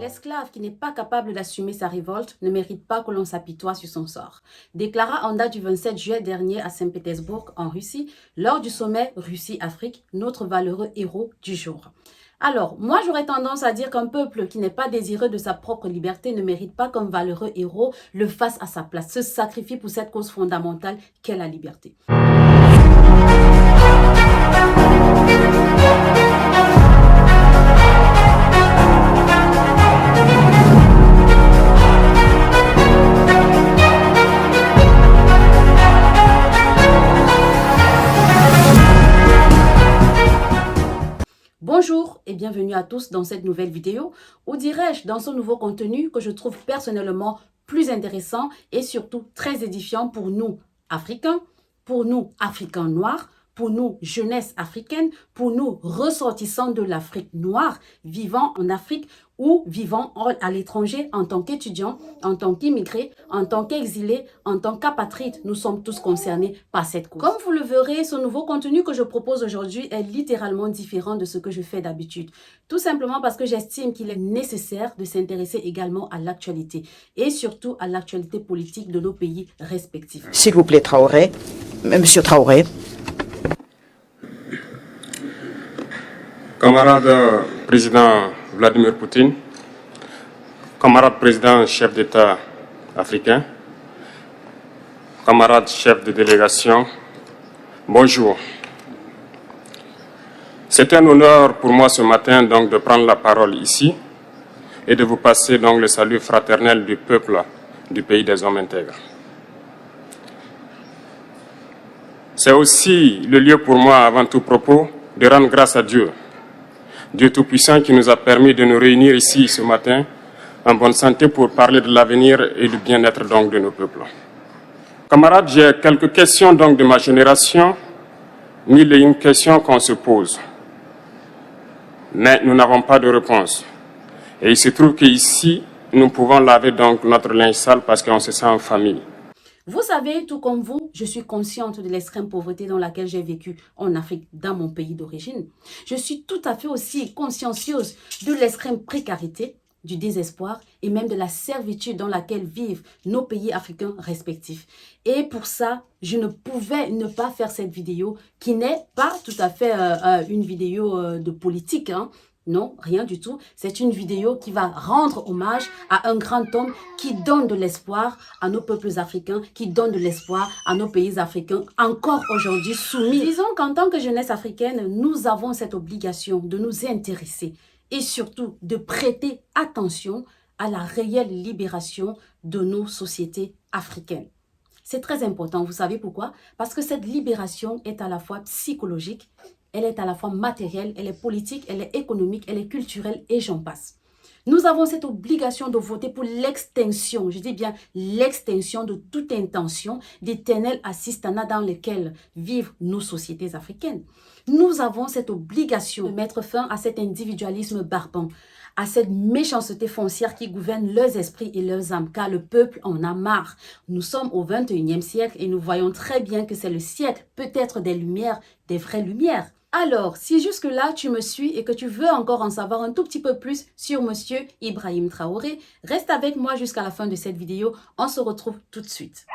L'esclave qui n'est pas capable d'assumer sa révolte ne mérite pas que l'on s'apitoie sur son sort, déclara en date du 27 juillet dernier à Saint-Pétersbourg, en Russie, lors du sommet Russie-Afrique, notre valeureux héros du jour. Alors, moi j'aurais tendance à dire qu'un peuple qui n'est pas désireux de sa propre liberté ne mérite pas qu'un valeureux héros le fasse à sa place, se sacrifie pour cette cause fondamentale qu'est la liberté. Bonjour et bienvenue à tous dans cette nouvelle vidéo, ou dirais-je dans ce nouveau contenu que je trouve personnellement plus intéressant et surtout très édifiant pour nous Africains, pour nous Africains noirs, pour nous jeunesse africaine, pour nous ressortissants de l'Afrique noire, vivant en Afrique ou vivant à l'étranger en tant qu'étudiants, en tant qu'immigrés, en tant qu'exilés, en tant qu'apatrides. Nous sommes tous concernés par cette cause. Comme vous le verrez, ce nouveau contenu que je propose aujourd'hui est littéralement différent de ce que je fais d'habitude. Tout simplement parce que j'estime qu'il est nécessaire de s'intéresser également à l'actualité et surtout à l'actualité politique de nos pays respectifs. S'il vous plaît, Traoré, Monsieur Traoré. Camarade président Vladimir Poutine, camarade président chef d'État africain, camarade chef de délégation, bonjour. C'est un honneur pour moi ce matin donc de prendre la parole ici et de vous passer donc le salut fraternel du peuple du pays des hommes intègres. C'est aussi le lieu pour moi, avant tout propos, de rendre grâce à Dieu. Dieu Tout-Puissant qui nous a permis de nous réunir ici ce matin en bonne santé pour parler de l'avenir et du bien-être donc de nos peuples. Camarades, j'ai quelques questions donc de ma génération, mille et une questions qu'on se pose. Mais nous n'avons pas de réponse. Et il se trouve qu'ici, nous pouvons laver donc notre linge sale parce qu'on se sent en famille. Vous savez, tout comme vous, je suis consciente de l'extrême pauvreté dans laquelle j'ai vécu en Afrique, dans mon pays d'origine. Je suis tout à fait aussi consciencieuse de l'extrême précarité, du désespoir et même de la servitude dans laquelle vivent nos pays africains respectifs. Et pour ça, je ne pouvais ne pas faire cette vidéo qui n'est pas tout à fait une vidéo de politique, hein. Non, rien du tout. C'est une vidéo qui va rendre hommage à un grand homme qui donne de l'espoir à nos peuples africains, qui donne de l'espoir à nos pays africains, encore aujourd'hui soumis. Disons qu'en tant que jeunesse africaine, nous avons cette obligation de nous intéresser et surtout de prêter attention à la réelle libération de nos sociétés africaines. C'est très important, vous savez pourquoi? Parce que cette libération est à la fois psychologique, elle est à la fois matérielle, elle est politique, elle est économique, elle est culturelle et j'en passe. Nous avons cette obligation de voter pour l'extinction, je dis bien l'extinction de toute intention d'éternel assistanat dans lequel vivent nos sociétés africaines. Nous avons cette obligation de mettre fin à cet individualisme barbant, à cette méchanceté foncière qui gouverne leurs esprits et leurs âmes, car le peuple en a marre. Nous sommes au 21e siècle et nous voyons très bien que c'est le siècle peut-être des lumières, des vraies lumières. Alors, si jusque-là tu me suis et que tu veux encore en savoir un tout petit peu plus sur Monsieur Ibrahim Traoré, reste avec moi jusqu'à la fin de cette vidéo. On se retrouve tout de suite.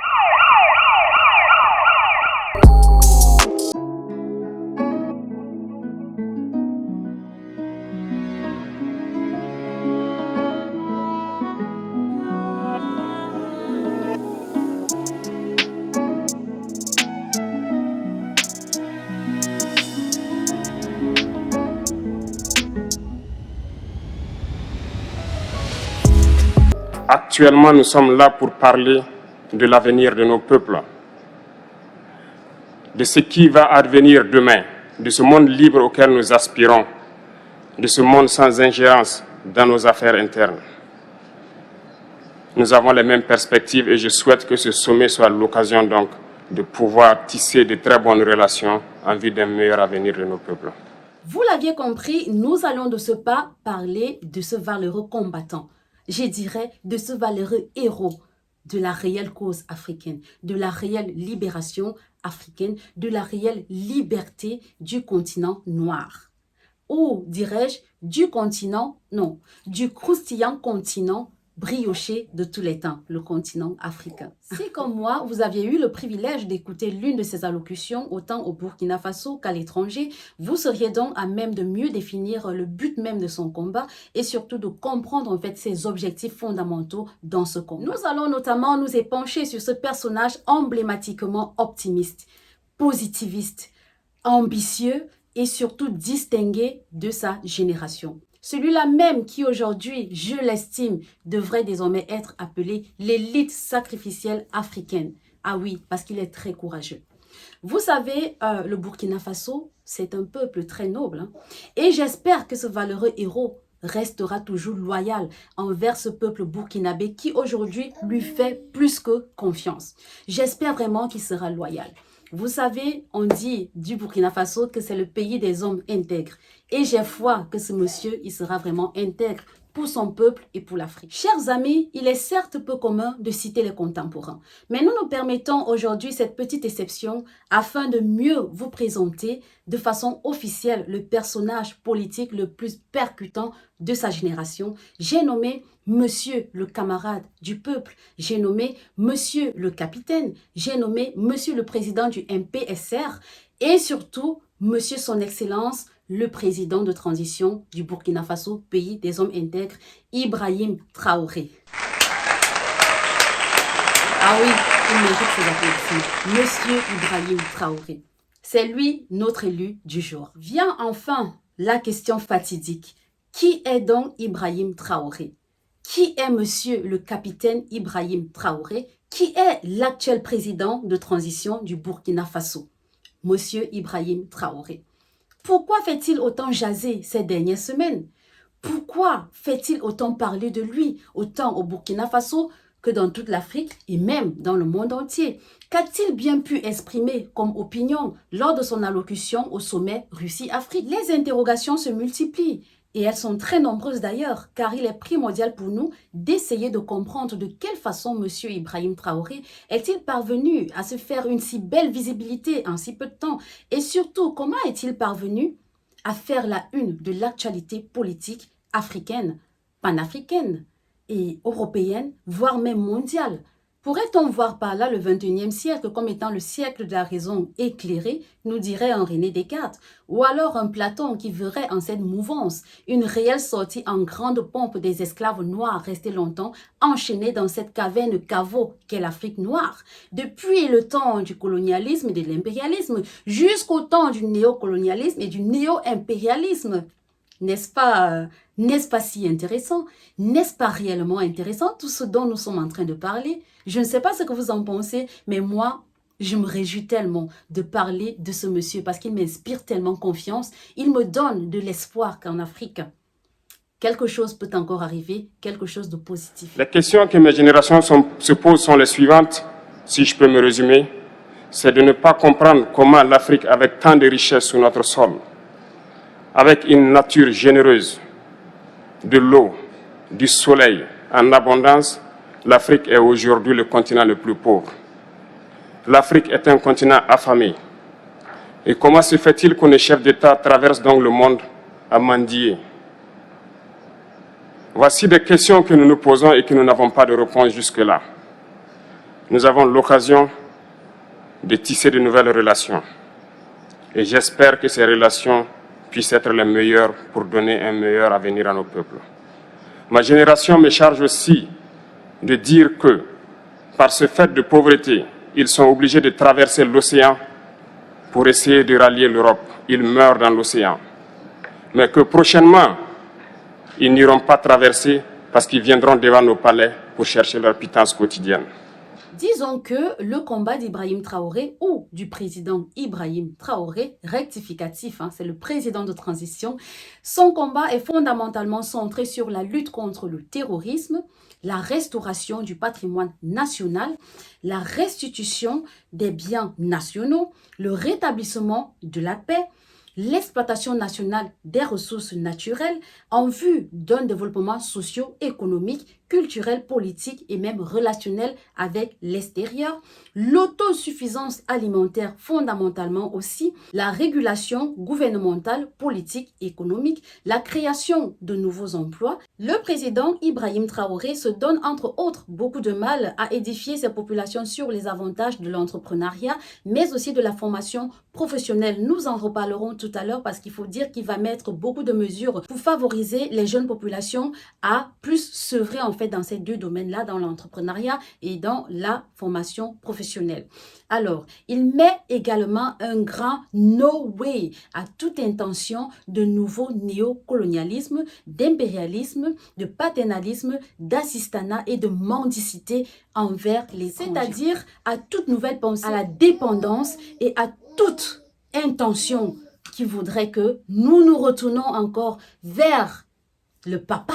Actuellement, nous sommes là pour parler de l'avenir de nos peuples, de ce qui va advenir demain, de ce monde libre auquel nous aspirons, de ce monde sans ingérence dans nos affaires internes. Nous avons les mêmes perspectives et je souhaite que ce sommet soit l'occasion donc de pouvoir tisser de très bonnes relations en vue d'un meilleur avenir de nos peuples. Vous l'aviez compris, nous allons de ce pas parler de ce valeureux combattant. Je dirais de ce valeureux héros de la réelle cause africaine, de la réelle libération africaine, de la réelle liberté du continent noir. Ou, dirais-je, du continent, non, du croustillant continent brioché de tous les temps, le continent africain. Si comme moi, vous aviez eu le privilège d'écouter l'une de ses allocutions, autant au Burkina Faso qu'à l'étranger, vous seriez donc à même de mieux définir le but même de son combat et surtout de comprendre en fait ses objectifs fondamentaux dans ce combat. Nous allons notamment nous épancher sur ce personnage emblématiquement optimiste, positiviste, ambitieux et surtout distingué de sa génération. Celui-là même qui aujourd'hui, je l'estime, devrait désormais être appelé l'élite sacrificielle africaine. Ah oui, parce qu'il est très courageux. Vous savez, le Burkina Faso, c'est un peuple très noble. Hein? Et j'espère que ce valeureux héros restera toujours loyal envers ce peuple burkinabé qui aujourd'hui lui fait plus que confiance. J'espère vraiment qu'il sera loyal. Vous savez, on dit du Burkina Faso que c'est le pays des hommes intègres. Et j'ai foi que ce monsieur, il sera vraiment intègre pour son peuple et pour l'Afrique. Chers amis, il est certes peu commun de citer les contemporains, mais nous nous permettons aujourd'hui cette petite exception afin de mieux vous présenter de façon officielle le personnage politique le plus percutant de sa génération. J'ai nommé Monsieur le camarade du peuple, j'ai nommé Monsieur le capitaine, j'ai nommé Monsieur le président du MPSR et surtout Monsieur son Excellence le président de transition du Burkina Faso, pays des hommes intègres, Ibrahim Traoré. Ah oui, il mérite ses applaudissements. Monsieur Ibrahim Traoré. C'est lui, notre élu du jour. Vient enfin la question fatidique. Qui est donc Ibrahim Traoré? Qui est monsieur le capitaine Ibrahim Traoré? Qui est l'actuel président de transition du Burkina Faso? Monsieur Ibrahim Traoré. Pourquoi fait-il autant jaser ces dernières semaines? Pourquoi fait-il autant parler de lui, autant au Burkina Faso que dans toute l'Afrique et même dans le monde entier? Qu'a-t-il bien pu exprimer comme opinion lors de son allocution au sommet Russie-Afrique? Les interrogations se multiplient. Et elles sont très nombreuses d'ailleurs, car il est primordial pour nous d'essayer de comprendre de quelle façon M. Ibrahim Traoré est-il parvenu à se faire une si belle visibilité en si peu de temps. Et surtout, comment est-il parvenu à faire la une de l'actualité politique africaine, panafricaine et européenne, voire même mondiale? Pourrait-on voir par là le XXIe siècle comme étant le siècle de la raison éclairée, nous dirait un René Descartes, ou alors un Platon qui verrait en cette mouvance une réelle sortie en grande pompe des esclaves noirs restés longtemps enchaînés dans cette caverne caveau qu'est l'Afrique noire, depuis le temps du colonialisme et de l'impérialisme jusqu'au temps du néocolonialisme et du néo-impérialisme. N'est-ce pas si intéressant? N'est-ce pas réellement intéressant tout ce dont nous sommes en train de parler? Je ne sais pas ce que vous en pensez, mais moi, je me réjouis tellement de parler de ce monsieur parce qu'il m'inspire tellement confiance. Il me donne de l'espoir qu'en Afrique, quelque chose peut encore arriver, quelque chose de positif. Les questions que mes générations se posent sont les suivantes, si je peux me résumer. C'est de ne pas comprendre comment l'Afrique, avec tant de richesses sur notre sol, avec une nature généreuse, de l'eau, du soleil en abondance, l'Afrique est aujourd'hui le continent le plus pauvre. L'Afrique est un continent affamé. Et comment se fait-il que nos chefs d'État traversent donc le monde à mendier? Voici des questions que nous nous posons et que nous n'avons pas de réponse jusque-là. Nous avons l'occasion de tisser de nouvelles relations. Et j'espère que ces relations puissent être les meilleures pour donner un meilleur avenir à nos peuples. Ma génération me charge aussi de dire que, par ce fait de pauvreté, ils sont obligés de traverser l'océan pour essayer de rallier l'Europe. Ils meurent dans l'océan. Mais que prochainement, ils n'iront pas traverser parce qu'ils viendront devant nos palais pour chercher leur pitance quotidienne. Disons que le combat d'Ibrahim Traoré ou du président Ibrahim Traoré, rectificatif, hein, c'est le président de transition, son combat est fondamentalement centré sur la lutte contre le terrorisme, la restauration du patrimoine national, la restitution des biens nationaux, le rétablissement de la paix, l'exploitation nationale des ressources naturelles en vue d'un développement socio-économique, culturel, politique et même relationnel avec l'extérieur, l'autosuffisance alimentaire fondamentalement aussi, la régulation gouvernementale, politique, économique, la création de nouveaux emplois. Le président Ibrahim Traoré se donne entre autres beaucoup de mal à édifier ses populations sur les avantages de l'entrepreneuriat, mais aussi de la formation professionnelle. Nous en reparlerons tout à l'heure parce qu'il faut dire qu'il va mettre beaucoup de mesures pour favoriser les jeunes populations à plus s'œuvrer en fait dans ces deux domaines-là, dans l'entrepreneuriat et dans la formation professionnelle. Alors, il met également un grand no way à toute intention de nouveau néocolonialisme, d'impérialisme, de paternalisme, d'assistanat et de mendicité envers les étrangers. C'est-à-dire à toute nouvelle pensée, à la dépendance et à toute intention qui voudrait que nous nous retournons encore vers le papa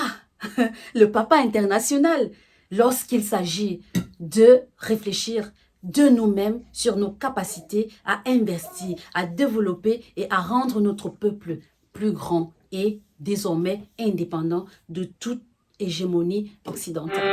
international, lorsqu'il s'agit de réfléchir de nous-mêmes sur nos capacités à investir, à développer et à rendre notre peuple plus grand et désormais indépendant de toute hégémonie occidentale.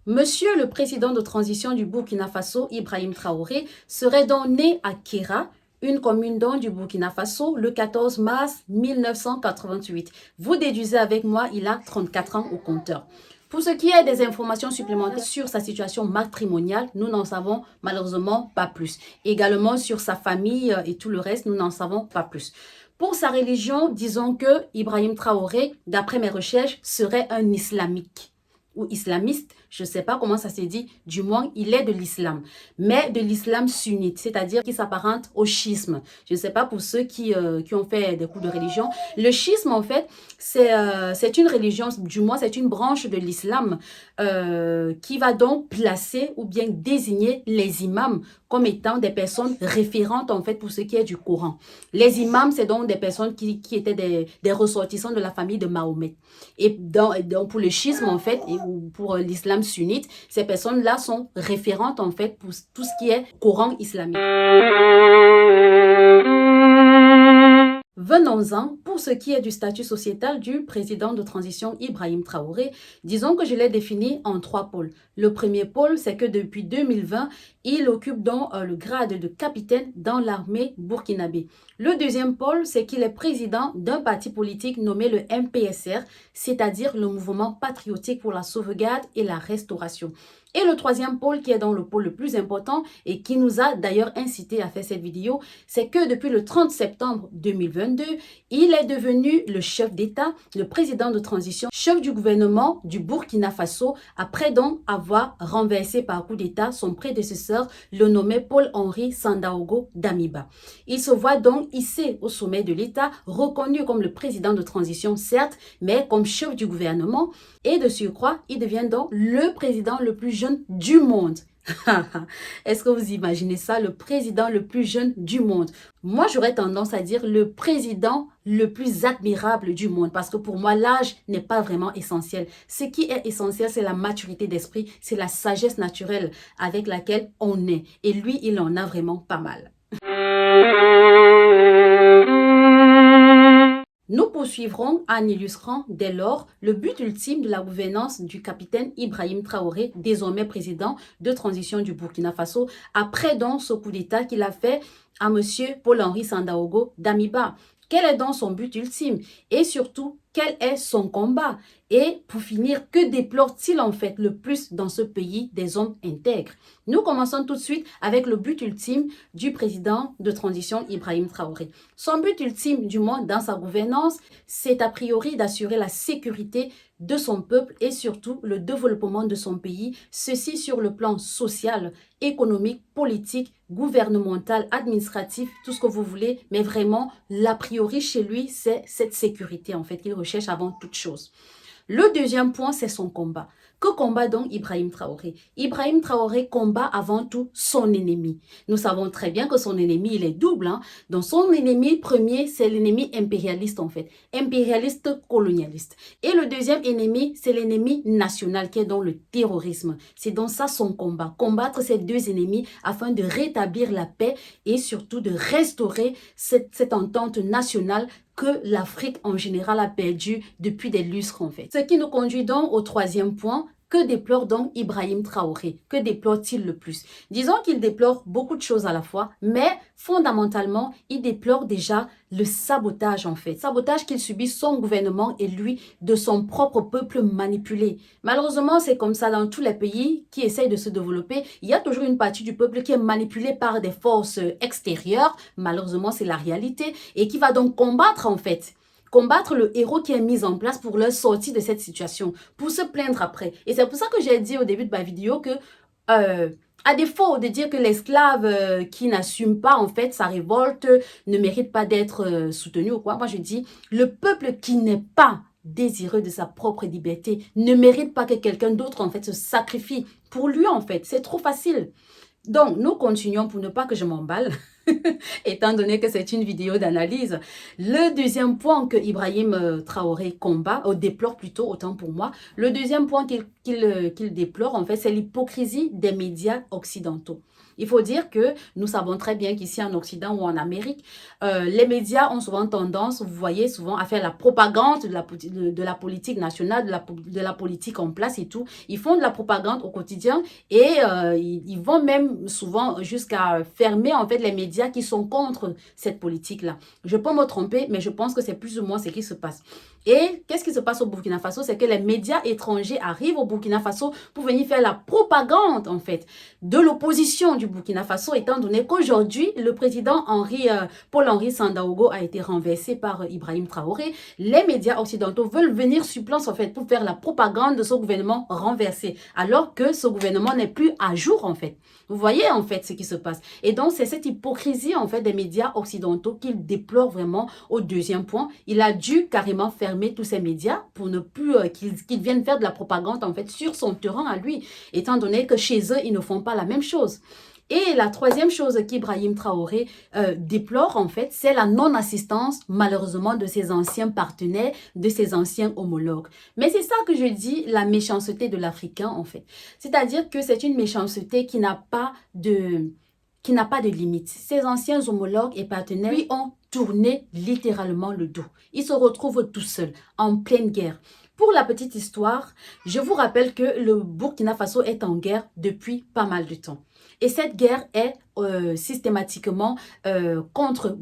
Monsieur le président de transition du Burkina Faso, Ibrahim Traoré, serait donc né à Kéra, une commune donc du Burkina Faso, le 14 mars 1988. Vous déduisez avec moi, il a 34 ans au compteur. Pour ce qui est des informations supplémentaires sur sa situation matrimoniale, nous n'en savons malheureusement pas plus. Également sur sa famille et tout le reste, nous n'en savons pas plus. Pour sa religion, disons que Ibrahim Traoré, d'après mes recherches, serait un islamique ou islamiste, je ne sais pas comment ça se dit, du moins il est de l'islam, mais de l'islam sunnite, c'est-à-dire qui s'apparente au schisme. Je ne sais pas pour ceux qui ont fait des cours de religion. Le schisme, en fait, c'est une religion, du moins c'est une branche de l'islam qui va donc placer ou bien désigner les imams comme étant des personnes référentes en fait pour ce qui est du Coran. Les imams, c'est donc des personnes qui étaient des ressortissants de la famille de Mahomet. Et donc pour le schisme en fait, et pour l'islam sunnite, ces personnes-là sont référentes en fait pour tout ce qui est Coran islamique. Venons-en, pour ce qui est du statut sociétal du président de transition Ibrahim Traoré, disons que je l'ai défini en 3 pôles. Le premier pôle, c'est que depuis 2020, il occupe donc le grade de capitaine dans l'armée burkinabé. Le deuxième pôle, c'est qu'il est président d'un parti politique nommé le MPSR, c'est-à-dire le Mouvement patriotique pour la sauvegarde et la restauration. Et le troisième pôle, qui est dans le pôle le plus important et qui nous a d'ailleurs incité à faire cette vidéo, c'est que depuis le 30 septembre 2022, il est devenu le chef d'État, le président de transition, chef du gouvernement du Burkina Faso, après donc avoir renversé par coup d'État son prédécesseur, le nommé Paul-Henri Sandaogo Damiba. Il se voit donc hissé au sommet de l'État, reconnu comme le président de transition, certes, mais comme chef du gouvernement. Et de surcroît, il devient donc le président le plus jeune du monde. Est-ce que vous imaginez ça, le président le plus jeune du monde? Moi, j'aurais tendance à dire le président le plus admirable du monde, parce que pour moi, l'âge n'est pas vraiment essentiel. Ce qui est essentiel, c'est la maturité d'esprit, c'est la sagesse naturelle avec laquelle on est. Et lui, il en a vraiment pas mal. Nous poursuivrons en illustrant dès lors le but ultime de la gouvernance du capitaine Ibrahim Traoré, désormais président de transition du Burkina Faso, après donc ce coup d'État qu'il a fait à M. Paul-Henri Sandaogo Damiba. Quel est donc son but ultime? Et surtout, quel est son combat? Et pour finir, que déplore-t-il en fait le plus dans ce pays des hommes intègres? Nous commençons tout de suite avec le but ultime du président de transition Ibrahim Traoré. Son but ultime, du moins dans sa gouvernance, c'est a priori d'assurer la sécurité de son peuple et surtout le développement de son pays, ceci sur le plan social, économique, politique, gouvernemental, administratif, tout ce que vous voulez, mais vraiment, l'a priori chez lui, c'est cette sécurité en fait qu'il recherche avant toute chose. Le deuxième point, c'est son combat. Que combat donc Ibrahim Traoré? Ibrahim Traoré combat avant tout son ennemi. Nous savons très bien que son ennemi, il est double. Donc son ennemi premier, c'est l'ennemi impérialiste en fait. Impérialiste colonialiste. Et le deuxième ennemi, c'est l'ennemi national qui est donc le terrorisme. C'est donc ça son combat. Combattre ces deux ennemis afin de rétablir la paix et surtout de restaurer cette entente nationale que l'Afrique en général a perdu depuis des lustres en fait. Ce qui nous conduit donc au troisième point. Que déplore donc Ibrahim Traoré? Que déplore-t-il le plus? Disons qu'il déplore beaucoup de choses à la fois, mais fondamentalement, il déplore déjà le sabotage en fait. Sabotage qu'il subit son gouvernement et lui de son propre peuple manipulé. Malheureusement, c'est comme ça dans tous les pays qui essayent de se développer. Il y a toujours une partie du peuple qui est manipulée par des forces extérieures. Malheureusement, c'est la réalité et qui va donc combattre en fait. Combattre le héros qui est mis en place pour leur sortir de cette situation, pour se plaindre après. Et c'est pour ça que j'ai dit au début de ma vidéo que, à défaut de dire que l'esclave qui n'assume pas en fait sa révolte ne mérite pas d'être soutenu ou quoi, moi je dis le peuple qui n'est pas désireux de sa propre liberté ne mérite pas que quelqu'un d'autre en fait se sacrifie pour lui en fait. C'est trop facile. Donc, nous continuons pour ne pas que je m'emballe, étant donné que c'est une vidéo d'analyse. Le deuxième point que Ibrahim Traoré combat, ou déplore plutôt, autant pour moi, le deuxième point qu'il déplore, en fait, c'est l'hypocrisie des médias occidentaux. Il faut dire que nous savons très bien qu'ici en Occident ou en Amérique, les médias ont souvent tendance, vous voyez, souvent à faire la propagande de la politique nationale, de la politique en place et tout. Ils font de la propagande au quotidien et ils vont même souvent jusqu'à fermer en fait les médias qui sont contre cette politique-là. Je peux me tromper, mais je pense que c'est plus ou moins ce qui se passe. Et qu'est-ce qui se passe au Burkina Faso? C'est que les médias étrangers arrivent au Burkina Faso pour venir faire la propagande, en fait, de l'opposition du Burkina Faso, étant donné qu'aujourd'hui, le président Paul-Henri Sandaogo a été renversé par Ibrahim Traoré. Les médias occidentaux veulent venir sur place, en fait, pour faire la propagande de ce gouvernement renversé, alors que ce gouvernement n'est plus à jour, en fait. Vous voyez, en fait, ce qui se passe. Et donc, c'est cette hypocrisie, en fait, des médias occidentaux qu'il déplore vraiment au deuxième point. Il a dû carrément fermer tous ces médias pour ne plus qu'ils viennent faire de la propagande, en fait, sur son terrain à lui, étant donné que chez eux, ils ne font pas la même chose. Et la troisième chose qu'Ibrahim Traoré déplore, en fait, c'est la non-assistance, malheureusement, de ses anciens partenaires, de ses anciens homologues. Mais c'est ça que je dis, la méchanceté de l'Africain, en fait. C'est-à-dire que c'est une méchanceté qui n'a pas de limite. Ses anciens homologues et partenaires lui ont tourné littéralement le dos. Ils se retrouvent tout seuls, en pleine guerre. Pour la petite histoire, je vous rappelle que le Burkina Faso est en guerre depuis pas mal de temps. Et cette guerre est systématiquement contre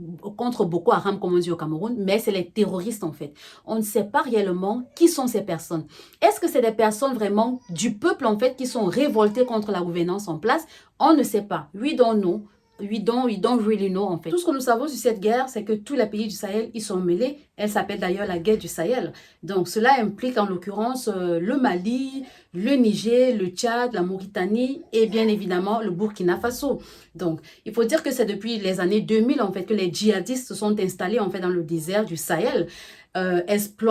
Boko Haram, comme on dit au Cameroun, mais c'est les terroristes en fait. On ne sait pas réellement qui sont ces personnes. Est-ce que c'est des personnes vraiment du peuple en fait qui sont révoltées contre la gouvernance en place? On ne sait pas. Oui, donc non. We don't really know en fait. Tout ce que nous savons sur cette guerre, c'est que tous les pays du Sahel y sont mêlés. Elle s'appelle d'ailleurs la guerre du Sahel. Donc cela implique en l'occurrence le Mali, le Niger, le Tchad, la Mauritanie et bien évidemment le Burkina Faso. Donc il faut dire que c'est depuis les années 2000 en fait que les djihadistes se sont installés en fait dans le désert du Sahel.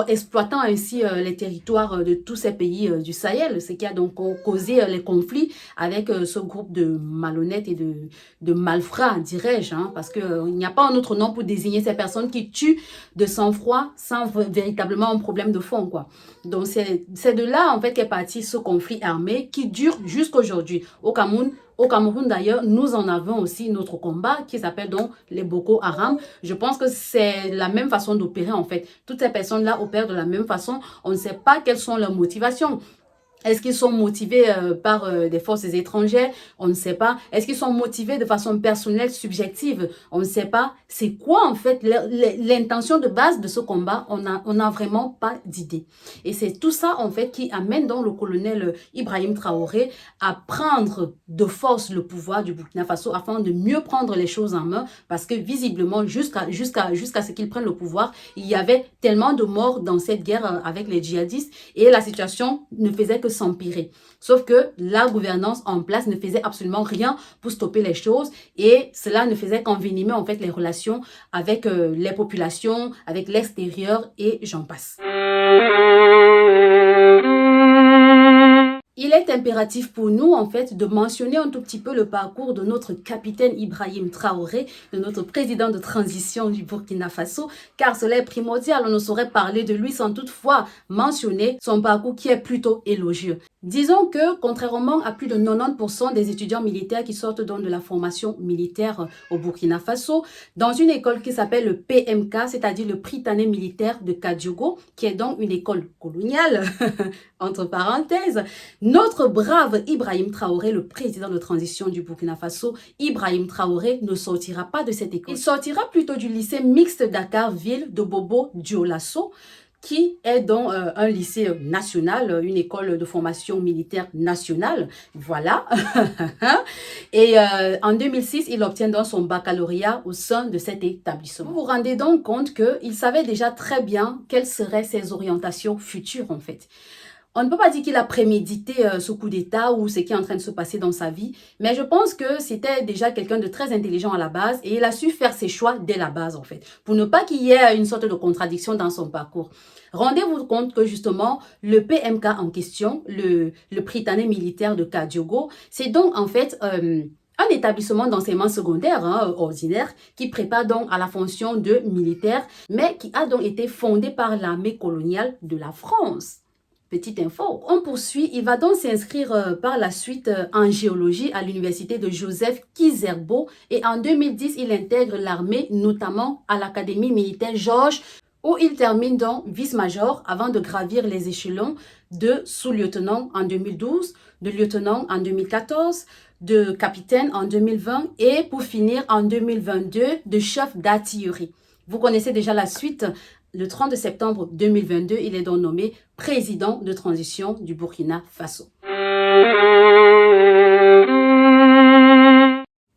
Exploitant ainsi les territoires de tous ces pays du Sahel, ce qui a donc causé les conflits avec ce groupe de malhonnêtes et de malfrats, dirais-je, parce qu'il n'y a pas un autre nom pour désigner ces personnes qui tuent de sang-froid sans véritablement un problème de fond, quoi. Donc c'est de là en fait qu'est parti ce conflit armé qui dure jusqu'aujourd'hui au Cameroun. Au Cameroun, d'ailleurs, nous en avons aussi notre combat qui s'appelle donc les Boko Haram. Je pense que c'est la même façon d'opérer en fait. Toutes ces personnes-là opèrent de la même façon. On ne sait pas quelles sont leurs motivations. Est-ce qu'ils sont motivés par des forces étrangères? On ne sait pas. Est-ce qu'ils sont motivés de façon personnelle, subjective? On ne sait pas. C'est quoi en fait l'intention de base de ce combat? On n'a vraiment pas d'idée. Et c'est tout ça en fait qui amène donc le colonel Ibrahim Traoré à prendre de force le pouvoir du Burkina Faso afin de mieux prendre les choses en main parce que visiblement jusqu'à ce qu'il prenne le pouvoir, il y avait tellement de morts dans cette guerre avec les djihadistes et la situation ne faisait que s'empirer. Sauf que la gouvernance en place ne faisait absolument rien pour stopper les choses et cela ne faisait qu'envenimer en fait les relations avec les populations, avec l'extérieur et j'en passe. Il est impératif pour nous, en fait, de mentionner un tout petit peu le parcours de notre capitaine Ibrahim Traoré, de notre président de transition du Burkina Faso, car cela est primordial. On ne saurait parler de lui sans toutefois mentionner son parcours qui est plutôt élogieux. Disons que, contrairement à plus de 90% des étudiants militaires qui sortent donc de la formation militaire au Burkina Faso, dans une école qui s'appelle le PMK, c'est-à-dire le Prytanée militaire de Kadiogo, qui est donc une école coloniale, entre parenthèses, notre brave Ibrahim Traoré, le président de transition du Burkina Faso, Ibrahim Traoré ne sortira pas de cette école. Il sortira plutôt du lycée mixte Dakar-Ville de Bobo Dioulasso, qui est donc un lycée national, une école de formation militaire nationale, voilà. Et en 2006, il obtient donc son baccalauréat au sein de cet établissement. Vous vous rendez donc compte qu'il savait déjà très bien quelles seraient ses orientations futures en fait. On ne peut pas dire qu'il a prémédité ce coup d'État ou ce qui est en train de se passer dans sa vie, mais je pense que c'était déjà quelqu'un de très intelligent à la base et il a su faire ses choix dès la base en fait, pour ne pas qu'il y ait une sorte de contradiction dans son parcours. Rendez-vous compte que justement, le PMK en question, le Prytanée militaire de Kadiogo, c'est donc en fait un établissement d'enseignement secondaire ordinaire qui prépare donc à la fonction de militaire, mais qui a donc été fondé par l'armée coloniale de la France. Petite info. On poursuit, il va donc s'inscrire par la suite en géologie à l'université de Joseph Kizerbo et en 2010, il intègre l'armée, notamment à l'académie militaire Georges, où il termine donc vice-major avant de gravir les échelons de sous-lieutenant en 2012, de lieutenant en 2014, de capitaine en 2020 et pour finir en 2022 de chef d'artillerie. Vous connaissez déjà la suite. Le 30 septembre 2022, il est donc nommé président de transition du Burkina Faso.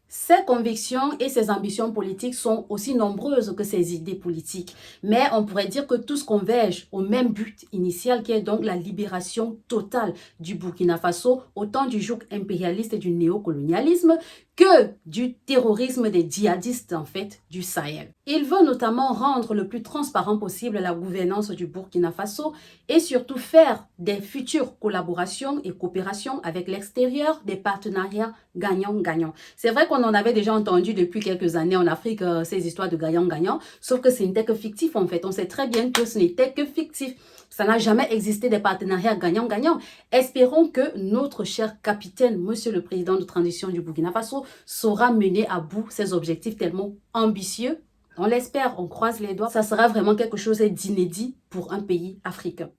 Ses convictions et ses ambitions politiques sont aussi nombreuses que ses idées politiques. Mais on pourrait dire que tous convergent au même but initial qui est donc la libération totale du Burkina Faso, autant du joug impérialiste et du néocolonialisme que du terrorisme des djihadistes en fait du Sahel. Il veut notamment rendre le plus transparent possible la gouvernance du Burkina Faso et surtout faire des futures collaborations et coopérations avec l'extérieur, des partenariats gagnant-gagnant. C'est vrai qu'on en avait déjà entendu depuis quelques années en Afrique ces histoires de gagnant-gagnant, sauf que ce n'était que fictif en fait. On sait très bien que ce n'était que fictif. Ça n'a jamais existé des partenariats gagnant-gagnant. Espérons que notre cher capitaine, monsieur le président de transition du Burkina Faso, saura mener à bout ses objectifs tellement ambitieux. On l'espère, on croise les doigts. Ça sera vraiment quelque chose d'inédit pour un pays africain.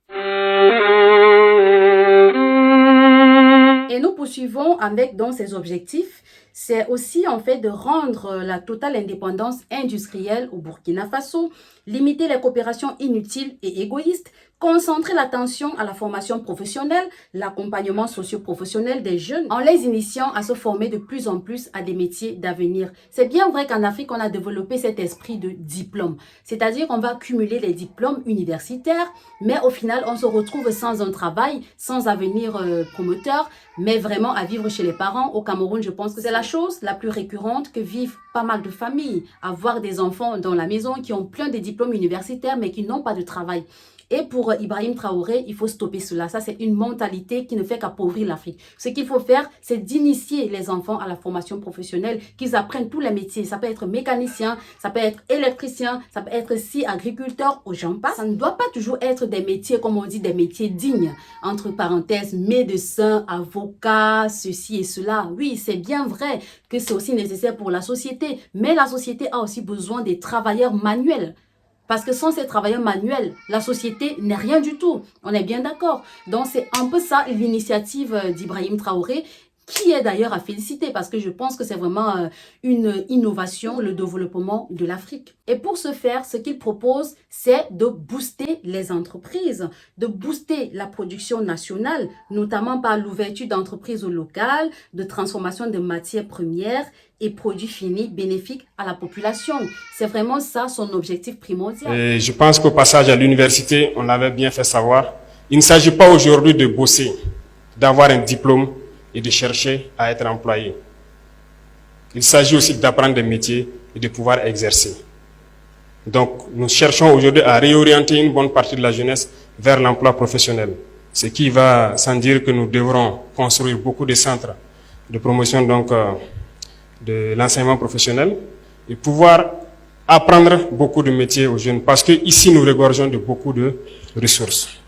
Et nous poursuivons avec donc ces objectifs. C'est aussi en fait de rendre la totale indépendance industrielle au Burkina Faso, limiter les coopérations inutiles et égoïstes, concentrer l'attention à la formation professionnelle, l'accompagnement socio-professionnel des jeunes en les initiant à se former de plus en plus à des métiers d'avenir. C'est bien vrai qu'en Afrique, on a développé cet esprit de diplôme, c'est-à-dire qu'on va cumuler les diplômes universitaires, mais au final, on se retrouve sans un travail, sans avenir promoteur, mais vraiment à vivre chez les parents. Au Cameroun, je pense que c'est la chose la plus récurrente que vivent pas mal de familles, avoir des enfants dans la maison qui ont plein de diplômes universitaires mais qui n'ont pas de travail. Et pour Ibrahim Traoré, il faut stopper cela. Ça, c'est une mentalité qui ne fait qu'appauvrir l'Afrique. Ce qu'il faut faire, c'est d'initier les enfants à la formation professionnelle, qu'ils apprennent tous les métiers. Ça peut être mécanicien, ça peut être électricien, ça peut être si agriculteur, ou j'en passe. Ça ne doit pas toujours être des métiers, comme on dit, des métiers dignes. Entre parenthèses, médecin, avocat, ceci et cela. Oui, c'est bien vrai que c'est aussi nécessaire pour la société. Mais la société a aussi besoin des travailleurs manuels. Parce que sans ces travailleurs manuels, la société n'est rien du tout. On est bien d'accord. Donc, c'est un peu ça l'initiative d'Ibrahim Traoré, qui est d'ailleurs à féliciter parce que je pense que c'est vraiment une innovation, le développement de l'Afrique. Et pour ce faire, ce qu'il propose, c'est de booster les entreprises, de booster la production nationale, notamment par l'ouverture d'entreprises locales, de transformation de matières premières et produits finis bénéfiques à la population. C'est vraiment ça son objectif primordial. Et je pense qu'au passage à l'université, on l'avait bien fait savoir, il ne s'agit pas aujourd'hui de bosser, d'avoir un diplôme et de chercher à être employé. Il s'agit aussi d'apprendre des métiers et de pouvoir exercer. Donc, nous cherchons aujourd'hui à réorienter une bonne partie de la jeunesse vers l'emploi professionnel. ce qui va sans dire que nous devrons construire beaucoup de centres de promotion donc, de l'enseignement professionnel et pouvoir apprendre beaucoup de métiers aux jeunes parce que ici nous regorgeons de beaucoup de ressources.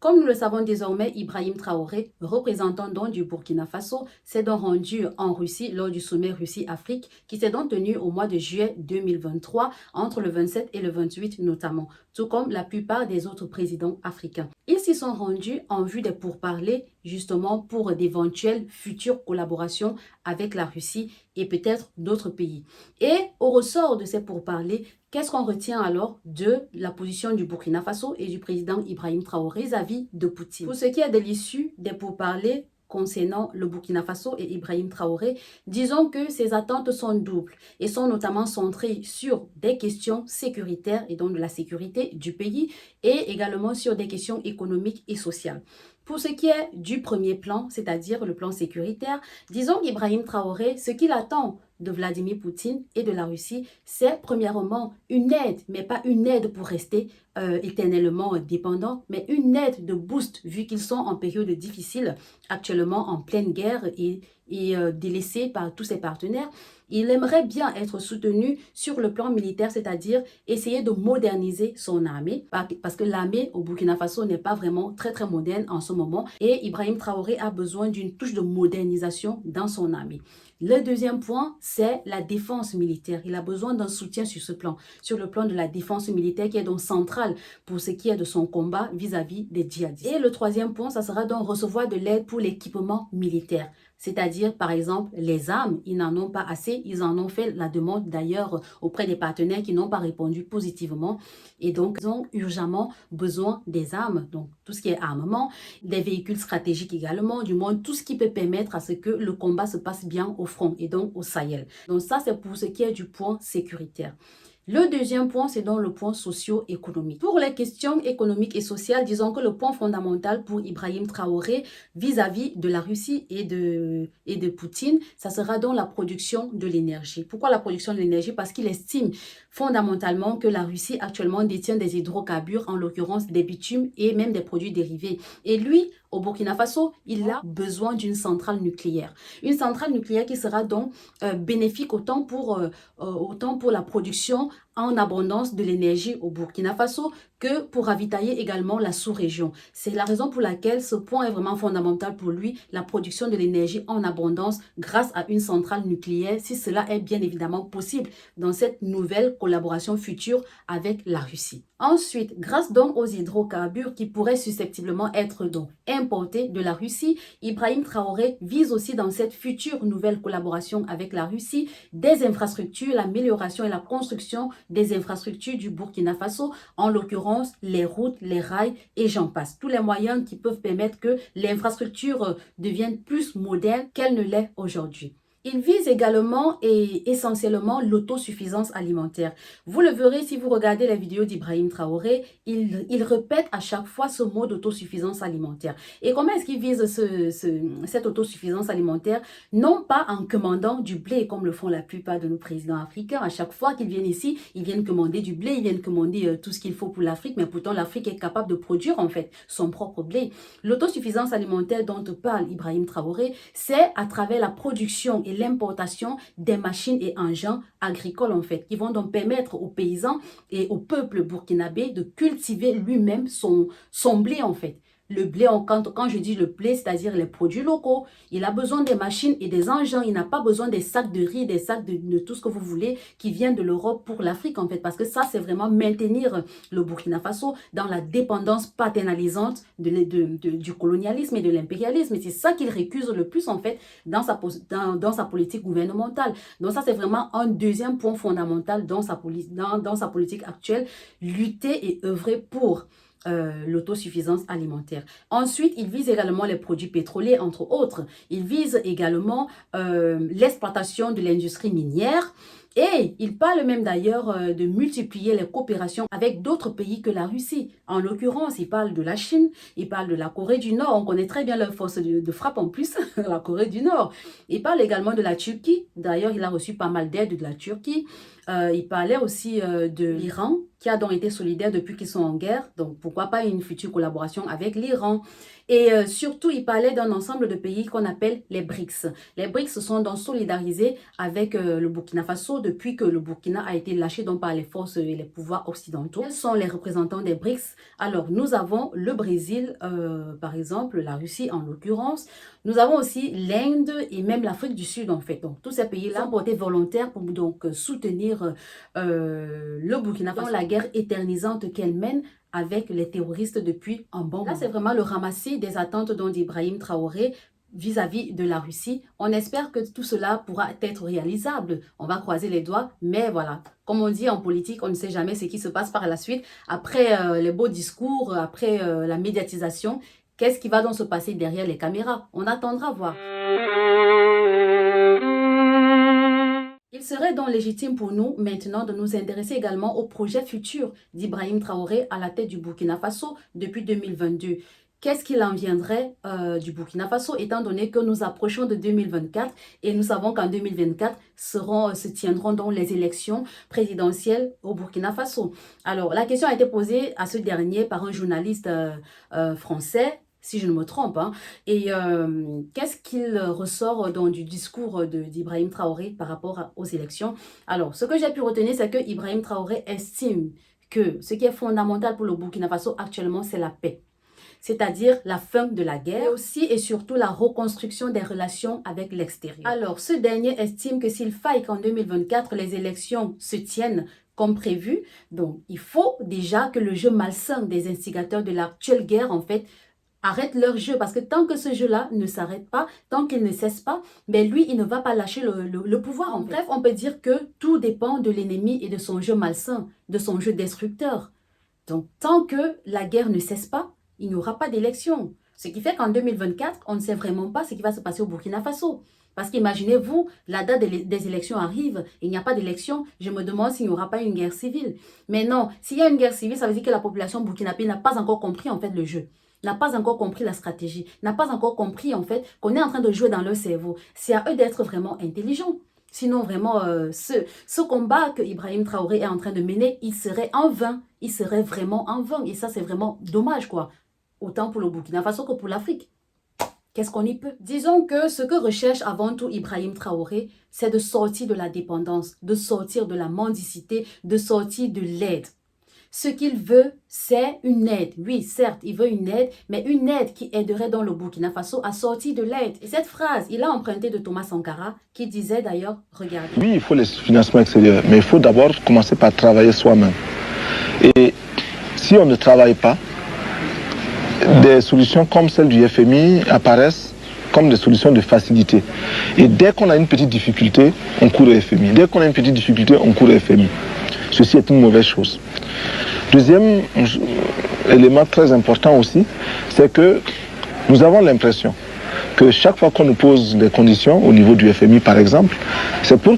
Comme nous le savons désormais, Ibrahim Traoré, représentant donc du Burkina Faso, s'est donc rendu en Russie lors du sommet Russie-Afrique qui s'est donc tenu au mois de juillet 2023, entre le 27 et le 28 notamment, tout comme la plupart des autres présidents africains. Ils s'y sont rendus en vue des pourparlers justement pour d'éventuelles futures collaborations avec la Russie et peut-être d'autres pays. Et au ressort de ces pourparlers, qu'est-ce qu'on retient alors de la position du Burkina Faso et du président Ibrahim Traoré vis-à-vis de Poutine? Pour ce qui est de l'issue des pourparlers concernant le Burkina Faso et Ibrahim Traoré, disons que ces attentes sont doubles et sont notamment centrées sur des questions sécuritaires et donc de la sécurité du pays et également sur des questions économiques et sociales. Pour ce qui est du premier plan, c'est-à-dire le plan sécuritaire, disons qu'Ibrahim Traoré, ce qu'il attend de Vladimir Poutine et de la Russie, c'est premièrement une aide, mais pas une aide pour rester éternellement dépendant, mais une aide de boost vu qu'ils sont en période difficile, actuellement en pleine guerre et délaissés par tous ses partenaires. Il aimerait bien être soutenu sur le plan militaire, c'est-à-dire essayer de moderniser son armée, parce que l'armée au Burkina Faso n'est pas vraiment très moderne en ce moment et Ibrahim Traoré a besoin d'une touche de modernisation dans son armée. Le deuxième point, c'est la défense militaire. Il a besoin d'un soutien sur le plan de la défense militaire qui est donc central pour ce qui est de son combat vis-à-vis des djihadistes. Et le troisième point, ça sera donc recevoir de l'aide pour l'équipement militaire. C'est-à-dire, par exemple, les armes, ils n'en ont pas assez. Ils en ont fait la demande d'ailleurs auprès des partenaires qui n'ont pas répondu positivement. Et donc, ils ont urgemment besoin des armes. Donc, tout ce qui est armement, des véhicules stratégiques également, du moins tout ce qui peut permettre à ce que le combat se passe bien au front et donc au Sahel. Donc ça, c'est pour ce qui est du point sécuritaire. Le deuxième point, c'est donc le point socio-économique. Pour les questions économiques et sociales, disons que le point fondamental pour Ibrahim Traoré vis-à-vis de la Russie et de Poutine, ça sera donc la production de l'énergie. Pourquoi la production de l'énergie? Parce qu'il estime fondamentalement que la Russie actuellement détient des hydrocarbures, en l'occurrence des bitumes et même des produits dérivés. Et lui, au Burkina Faso, il a besoin d'une centrale nucléaire. Une centrale nucléaire qui sera donc bénéfique autant pour la production en abondance de l'énergie au Burkina Faso que pour ravitailler également la sous-région. C'est la raison pour laquelle ce point est vraiment fondamental pour lui, la production de l'énergie en abondance grâce à une centrale nucléaire, si cela est bien évidemment possible dans cette nouvelle collaboration future avec la Russie. Ensuite, grâce donc aux hydrocarbures qui pourraient susceptiblement être donc importés de la Russie, Ibrahim Traoré vise aussi dans cette future nouvelle collaboration avec la Russie des infrastructures, l'amélioration et la construction des infrastructures du Burkina Faso, en l'occurrence les routes, les rails et j'en passe. Tous les moyens qui peuvent permettre que l'infrastructure devienne plus moderne qu'elle ne l'est aujourd'hui. Il vise également et essentiellement l'autosuffisance alimentaire. Vous le verrez si vous regardez la vidéo d'Ibrahim Traoré, il répète à chaque fois ce mot d'autosuffisance alimentaire. Et comment est-ce qu'il vise cette autosuffisance alimentaire? Non pas en commandant du blé comme le font la plupart de nos présidents africains. À chaque fois qu'ils viennent ici, ils viennent commander du blé, ils viennent commander tout ce qu'il faut pour l'Afrique, mais pourtant l'Afrique est capable de produire en fait son propre blé. L'autosuffisance alimentaire dont parle Ibrahim Traoré, c'est à travers la production et l'importation des machines et engins agricoles en fait, qui vont donc permettre aux paysans et au peuple burkinabé de cultiver lui-même son blé en fait. Le blé, quand je dis le blé, c'est-à-dire les produits locaux, il a besoin des machines et des engins. Il n'a pas besoin des sacs de riz, des sacs de tout ce que vous voulez qui viennent de l'Europe pour l'Afrique en fait. Parce que ça, c'est vraiment maintenir le Burkina Faso dans la dépendance paternalisante du colonialisme et de l'impérialisme. Et c'est ça qu'il récuse le plus en fait dans sa politique gouvernementale. Donc ça, c'est vraiment un deuxième point fondamental dans sa politique actuelle. Lutter et œuvrer pour l'autosuffisance alimentaire. Ensuite, il vise également les produits pétroliers, entre autres. Il vise également l'exploitation de l'industrie minière. Et il parle même d'ailleurs de multiplier les coopérations avec d'autres pays que la Russie. En l'occurrence, il parle de la Chine, il parle de la Corée du Nord. On connaît très bien leur force de frappe en plus, la Corée du Nord. Il parle également de la Turquie. D'ailleurs, il a reçu pas mal d'aide de la Turquie. Il parlait aussi de l'Iran, qui a donc été solidaire depuis qu'ils sont en guerre. Donc, pourquoi pas une future collaboration avec l'Iran? Et surtout, il parlait d'un ensemble de pays qu'on appelle les BRICS. Les BRICS se sont donc solidarisés avec le Burkina Faso depuis que le Burkina a été lâché donc par les forces et les pouvoirs occidentaux. Quels sont les représentants des BRICS? Alors, nous avons le Brésil, par exemple, la Russie en l'occurrence. Nous avons aussi l'Inde et même l'Afrique du Sud, en fait. Donc, tous ces pays-là ont été volontaires pour donc soutenir le Burkina Faso dans la guerre éternisante qu'elle mène avec les terroristes depuis un bon moment. Là, c'est vraiment le ramassis des attentes d'Ibrahim Traoré vis-à-vis de la Russie. On espère que tout cela pourra être réalisable. On va croiser les doigts, mais voilà. Comme on dit en politique, on ne sait jamais ce qui se passe par la suite. Après les beaux discours, après la médiatisation, qu'est-ce qui va donc se passer derrière les caméras? On attendra voir. Il serait donc légitime pour nous maintenant de nous intéresser également au projet futur d'Ibrahim Traoré à la tête du Burkina Faso depuis 2022. Qu'est-ce qu'il en viendrait du Burkina Faso étant donné que nous approchons de 2024 et nous savons qu'en 2024 se tiendront donc les élections présidentielles au Burkina Faso. Alors la question a été posée à ce dernier par un journaliste français, si je ne me trompe, hein. Et qu'est-ce qu'il ressort donc du discours d'Ibrahim Traoré par rapport aux élections? Alors, ce que j'ai pu retenir, c'est que Ibrahim Traoré estime que ce qui est fondamental pour le Burkina Faso actuellement, c'est la paix. C'est-à-dire la fin de la guerre, et aussi et surtout la reconstruction des relations avec l'extérieur. Alors, ce dernier estime que s'il faille qu'en 2024, les élections se tiennent comme prévu, donc il faut déjà que le jeu malsain des instigateurs de l'actuelle guerre, en fait, arrête leur jeu, parce que tant que ce jeu-là ne s'arrête pas, tant qu'il ne cesse pas, ben lui, il ne va pas lâcher le pouvoir. En bref, on peut dire que tout dépend de l'ennemi et de son jeu malsain, de son jeu destructeur. Donc, tant que la guerre ne cesse pas, il n'y aura pas d'élection. Ce qui fait qu'en 2024, on ne sait vraiment pas ce qui va se passer au Burkina Faso. Parce qu'imaginez-vous, la date des élections arrive, il n'y a pas d'élection, je me demande s'il n'y aura pas une guerre civile. Mais non, s'il y a une guerre civile, ça veut dire que la population burkinabé n'a pas encore compris en fait le jeu. N'a pas encore compris la stratégie, n'a pas encore compris en fait qu'on est en train de jouer dans leur cerveau. C'est à eux d'être vraiment intelligents. Sinon vraiment, ce combat que Ibrahim Traoré est en train de mener, il serait en vain. Il serait vraiment en vain. Et ça, c'est vraiment dommage quoi. Autant pour le Burkina Faso que pour l'Afrique. Qu'est-ce qu'on y peut? Disons que ce que recherche avant tout Ibrahim Traoré, c'est de sortir de la dépendance, de sortir de la mendicité, de sortir de l'aide. Ce qu'il veut, c'est une aide. Oui, certes, il veut une aide, mais une aide qui aiderait dans le Burkina Faso à sortir de l'aide. Et cette phrase, il a emprunté de Thomas Sankara, qui disait d'ailleurs, regardez. Oui, il faut les financements extérieurs, mais il faut d'abord commencer par travailler soi-même. Et si on ne travaille pas, des solutions comme celle du FMI apparaissent comme des solutions de facilité. Et dès qu'on a une petite difficulté, on court au FMI. Dès qu'on a une petite difficulté, on court au FMI. Ceci est une mauvaise chose. Deuxième élément très important aussi, c'est que nous avons l'impression que chaque fois qu'on nous pose des conditions, au niveau du FMI par exemple, c'est pour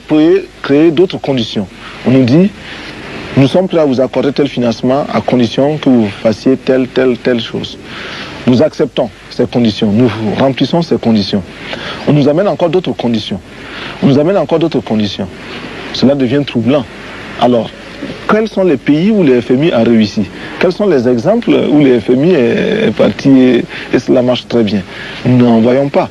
créer d'autres conditions. On nous dit, nous sommes prêts à vous accorder tel financement à condition que vous fassiez telle chose. Nous acceptons ces conditions, nous remplissons ces conditions. On nous amène encore d'autres conditions. On nous amène encore d'autres conditions. Cela devient troublant. Alors, quels sont les pays où le FMI a réussi? Quels sont les exemples où le FMI est parti et cela marche très bien? Nous n'en voyons pas.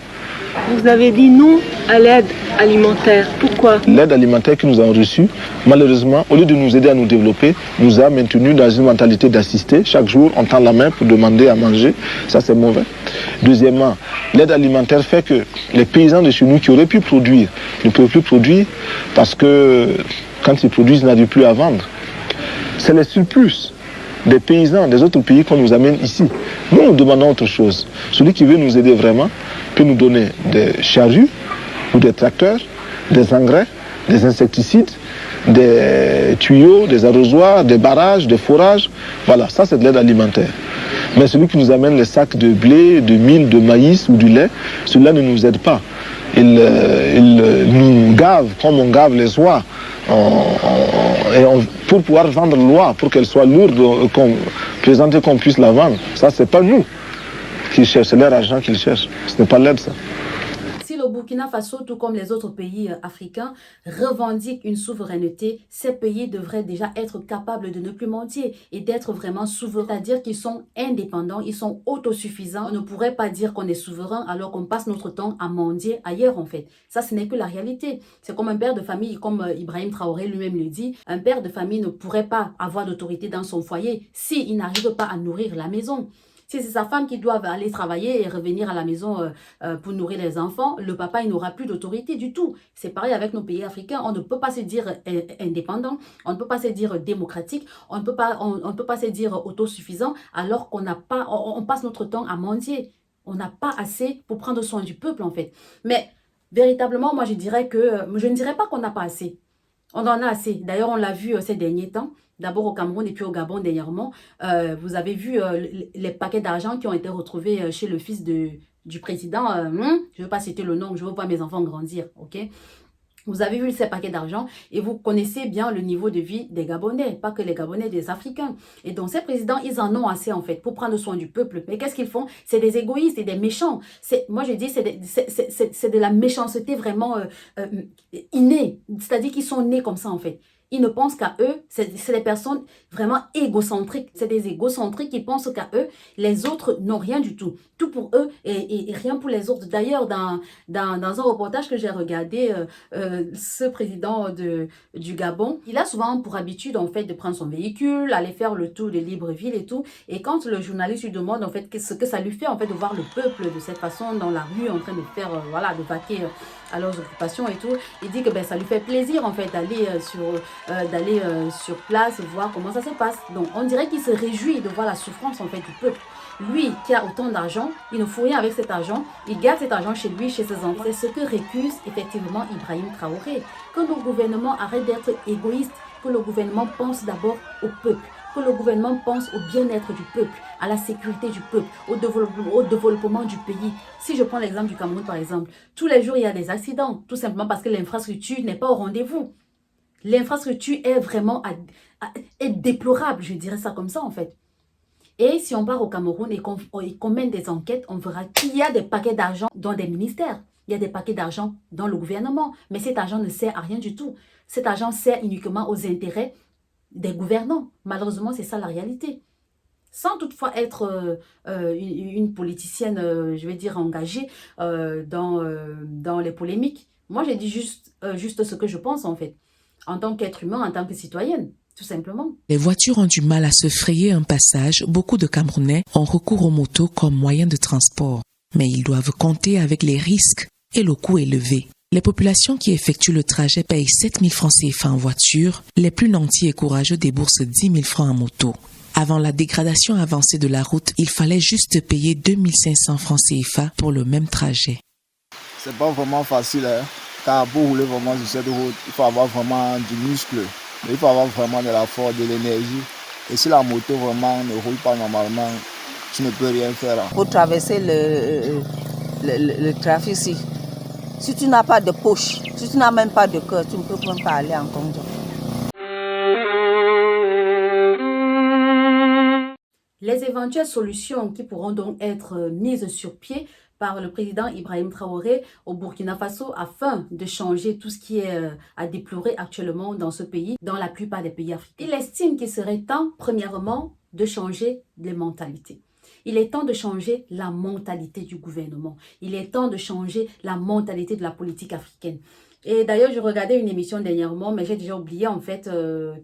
Vous avez dit non à l'aide alimentaire. Pourquoi? L'aide alimentaire que nous avons reçue, malheureusement, au lieu de nous aider à nous développer, nous a maintenus dans une mentalité d'assister. Chaque jour, on tend la main pour demander à manger. Ça, c'est mauvais. Deuxièmement, l'aide alimentaire fait que les paysans de chez nous qui auraient pu produire ne peuvent plus produire parce que quand ils produisent, ils n'arrivent plus à vendre. C'est les surplus des paysans des autres pays qu'on nous amène ici. Nous, nous demandons autre chose. Celui qui veut nous aider vraiment peut nous donner des charrues ou des tracteurs, des engrais, des insecticides, des tuyaux, des arrosoirs, des barrages, des forages. Voilà, ça c'est de l'aide alimentaire. Mais celui qui nous amène les sacs de blé, de mil, de maïs ou du lait, celui-là ne nous aide pas. Il nous gave comme on gave les oies. Pour pouvoir vendre l'oie, pour qu'elle soit lourde, présenter qu'on puisse la vendre. Ça, c'est pas nous qui cherchons, c'est leur argent qu'ils cherchent. Ce n'est pas l'aide, ça. Si le Burkina Faso, tout comme les autres pays africains, revendiquent une souveraineté. Ces pays devraient déjà être capables de ne plus mentir et d'être vraiment souverains, c'est-à-dire qu'ils sont indépendants, ils sont autosuffisants. On ne pourrait pas dire qu'on est souverain alors qu'on passe notre temps à mendier ailleurs en fait. Ça, ce n'est que la réalité. C'est comme un père de famille, comme Ibrahim Traoré lui-même le dit, un père de famille ne pourrait pas avoir d'autorité dans son foyer s'il n'arrive pas à nourrir la maison. Si c'est sa femme qui doit aller travailler et revenir à la maison pour nourrir les enfants, le papa, il n'aura plus d'autorité du tout. C'est pareil avec nos pays africains. On ne peut pas se dire indépendant, on ne peut pas se dire démocratique, on ne peut pas se dire autosuffisant alors qu'on n'a pas, on passe notre temps à mendier. On n'a pas assez pour prendre soin du peuple en fait. Mais véritablement, moi je dirais que, je ne dirais pas qu'on n'a pas assez. On en a assez. D'ailleurs, on l'a vu ces derniers temps. D'abord au Cameroun et puis au Gabon dernièrement. Vous avez vu les paquets d'argent qui ont été retrouvés chez le fils du président. Je ne veux pas citer le nom, je veux voir mes enfants grandir. Ok? Vous avez vu ces paquets d'argent et vous connaissez bien le niveau de vie des Gabonais, pas que les Gabonais, des Africains. Et donc ces présidents, ils en ont assez en fait pour prendre soin du peuple. Mais qu'est-ce qu'ils font? C'est des égoïstes et des méchants. Moi je dis, c'est de la méchanceté vraiment innée. C'est-à-dire qu'ils sont nés comme ça en fait. Ils ne pensent qu'à eux, c'est des personnes vraiment égocentriques. C'est des égocentriques qui pensent qu'à eux, les autres n'ont rien du tout. Tout pour eux et rien pour les autres. D'ailleurs, dans un reportage que j'ai regardé, ce président du Gabon, il a souvent pour habitude en fait de prendre son véhicule, aller faire le tour de Libreville et tout. Et quand le journaliste lui demande en fait ce que ça lui fait en fait de voir le peuple de cette façon dans la rue en train de faire, voilà, de vaquer à leurs occupations et tout, il dit que ben, ça lui fait plaisir en fait d'aller sur place, voir comment ça se passe. Donc on dirait qu'il se réjouit de voir la souffrance en fait du peuple. Lui qui a autant d'argent, il ne fout rien avec cet argent, il garde cet argent chez lui, chez ses enfants. C'est ce que récuse effectivement Ibrahim Traoré. Que nos gouvernements arrêtent d'être égoïstes, que le gouvernement pense d'abord au peuple, que le gouvernement pense au bien-être du peuple, à la sécurité du peuple, au développement du pays. Si je prends l'exemple du Cameroun par exemple, tous les jours il y a des accidents, tout simplement parce que l'infrastructure n'est pas au rendez-vous. L'infrastructure est vraiment est déplorable, je dirais ça comme ça en fait. Et si on part au Cameroun et qu'on mène des enquêtes, on verra qu'il y a des paquets d'argent dans des ministères. Il y a des paquets d'argent dans le gouvernement. Mais cet argent ne sert à rien du tout. Cet argent sert uniquement aux intérêts des gouvernants. Malheureusement, c'est ça la réalité. Sans toutefois être une politicienne, je vais dire, engagée dans les polémiques. Moi, j'ai dit juste ce que je pense en fait. En tant qu'être humain, en tant que citoyenne. Tout simplement. Les voitures ont du mal à se frayer un passage. Beaucoup de Camerounais ont recours aux motos comme moyen de transport. Mais ils doivent compter avec les risques et le coût élevé. Les populations qui effectuent le trajet payent 7 000 francs CFA en voiture. Les plus nantis et courageux déboursent 10 000 francs en moto. Avant la dégradation avancée de la route, il fallait juste payer 2 500 francs CFA pour le même trajet. C'est pas vraiment facile, hein. Car pour rouler vraiment sur cette route, il faut avoir vraiment du muscle. Il faut avoir vraiment de la force, de l'énergie. Et si la moto vraiment ne roule pas normalement, tu ne peux rien faire. Pour traverser le trafic ici, si tu n'as pas de poche, si tu n'as même pas de cœur, tu ne peux même pas aller en conduite. Les éventuelles solutions qui pourront donc être mises sur pied par le président Ibrahim Traoré au Burkina Faso afin de changer tout ce qui est à déplorer actuellement dans ce pays, dans la plupart des pays africains. Il estime qu'il serait temps, premièrement, de changer les mentalités. Il est temps de changer la mentalité du gouvernement. Il est temps de changer la mentalité de la politique africaine. Et d'ailleurs, je regardais une émission dernièrement, mais j'ai déjà oublié en fait